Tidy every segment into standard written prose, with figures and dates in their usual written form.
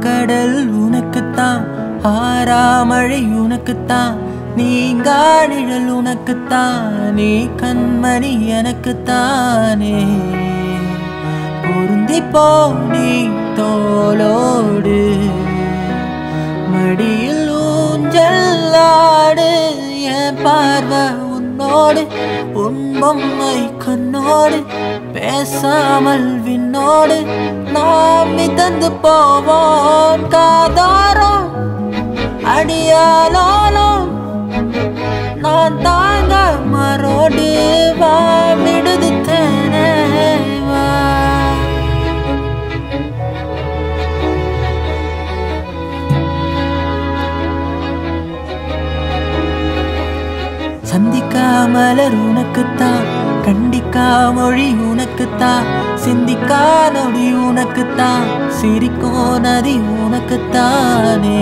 கடல் உனக்குத்தான், ஆறாமழை உனக்குத்தான், நீங்கா நிழல் உனக்குத்தான், நீ கண்மணி எனக்குத்தானே. பொருந்திப்போ நீ தோளோடு, மடியில் ஊஞ்சலாடு, என் பார்வை உன்னோடு, உன் பொம்மை கண்ணோடு, பேசாமல் விண்ணோடு நாம் மிதந்து போவோம். காதாரம் அடியாலும் நான் தாங்க மரோடு வா, விடுது தேனே வா. சந்திக்கா மலர் உனக்குத்தான், கண்டிக்கா மொழி உனக்குத்தான், சிந்திக்கா நொடி உனக்குத்தான், சிரிக்கும் நதி உனக்குத்தானே.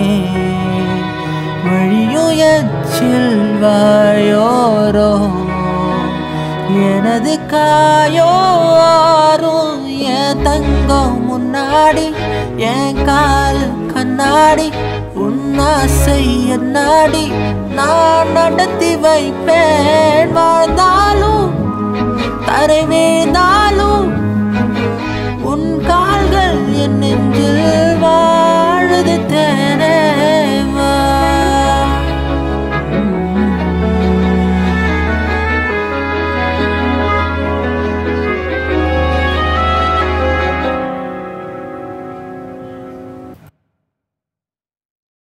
வழியும் எச்சில் வாயோரோ எனது காயோ ஆறும், என் தங்கம் முன்னாடி என் கால் கண்ணாடி, உன்னாசை என்னாடி நான் நடத்தி வைப்பேன். வாழ்ந்தாலும் தரை வீழ்ந்தாலும் உன் கால்கள் என் நெஞ்சில் வாழுது தேனே.